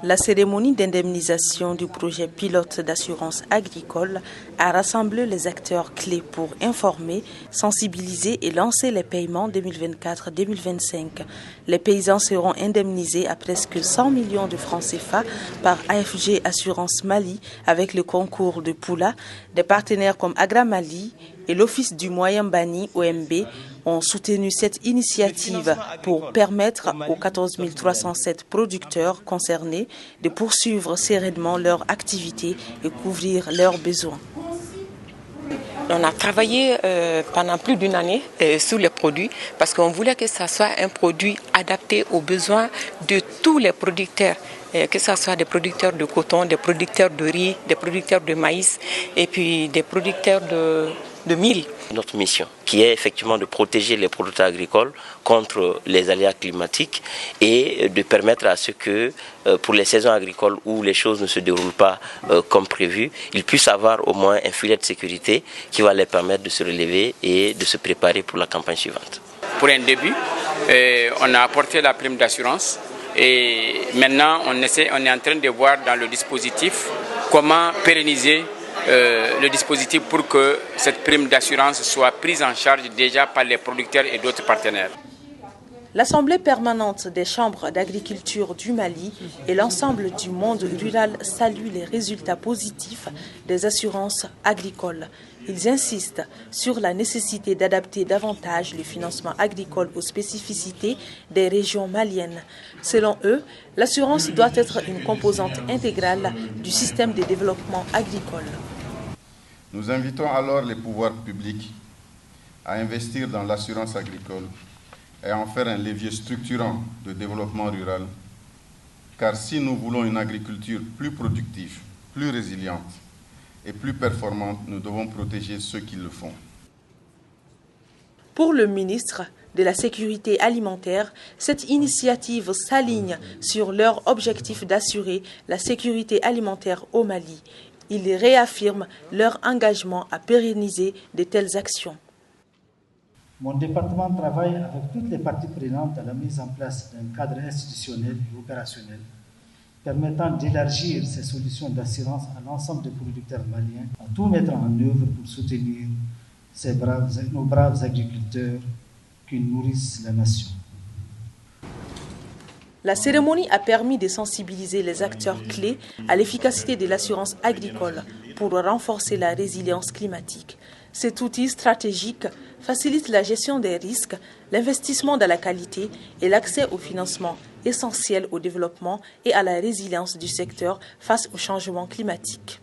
La cérémonie d'indemnisation du projet pilote d'assurance agricole a rassemblé les acteurs clés pour informer, sensibiliser et lancer les paiements 2024-2025. Les paysans seront indemnisés à presque 100 millions de francs CFA par AFG Assurance Mali avec le concours de Poula. Des partenaires comme Agra Mali et l'Office du Moyen Bani OMB ont soutenu cette initiative pour permettre aux 14 307 producteurs concernés de poursuivre sereinement leur activité et couvrir leurs besoins. On a travaillé pendant plus d'une année sur les produits parce qu'on voulait que ça soit un produit adapté aux besoins de tous les producteurs. Que ce soit des producteurs de coton, des producteurs de riz, des producteurs de maïs et puis des producteurs de mil. Notre mission, qui est effectivement de protéger les producteurs agricoles contre les aléas climatiques et de permettre à ce que pour les saisons agricoles où les choses ne se déroulent pas comme prévu, ils puissent avoir au moins un filet de sécurité qui va les permettre de se relever et de se préparer pour la campagne suivante. Pour un début, on a apporté la prime d'assurance et maintenant on est en train de voir dans le dispositif comment pérenniser le dispositif pour que cette prime d'assurance soit prise en charge déjà par les producteurs et d'autres partenaires. L'Assemblée permanente des chambres d'agriculture du Mali et l'ensemble du monde rural saluent les résultats positifs des assurances agricoles. Ils insistent sur la nécessité d'adapter davantage le financement agricole aux spécificités des régions maliennes. Selon eux, l'assurance doit être une composante intégrale du système de développement agricole. Nous invitons alors les pouvoirs publics à investir dans l'assurance agricole et à en faire un levier structurant de développement rural, car si nous voulons une agriculture plus productive, plus résiliente et plus performante, nous devons protéger ceux qui le font. Pour le ministre de la Sécurité alimentaire, cette initiative s'aligne sur leur objectif d'assurer la sécurité alimentaire au Mali. Ils réaffirment leur engagement à pérenniser de telles actions. Mon département travaille avec toutes les parties prenantes à la mise en place d'un cadre institutionnel et opérationnel permettant d'élargir ces solutions d'assurance à l'ensemble des producteurs maliens, à tout mettre en œuvre pour soutenir nos braves agriculteurs qui nourrissent la nation. La cérémonie a permis de sensibiliser les acteurs clés à l'efficacité de l'assurance agricole pour renforcer la résilience climatique. Cet outil stratégique facilite la gestion des risques, l'investissement dans la qualité et l'accès au financement essentiel au développement et à la résilience du secteur face au changement climatique.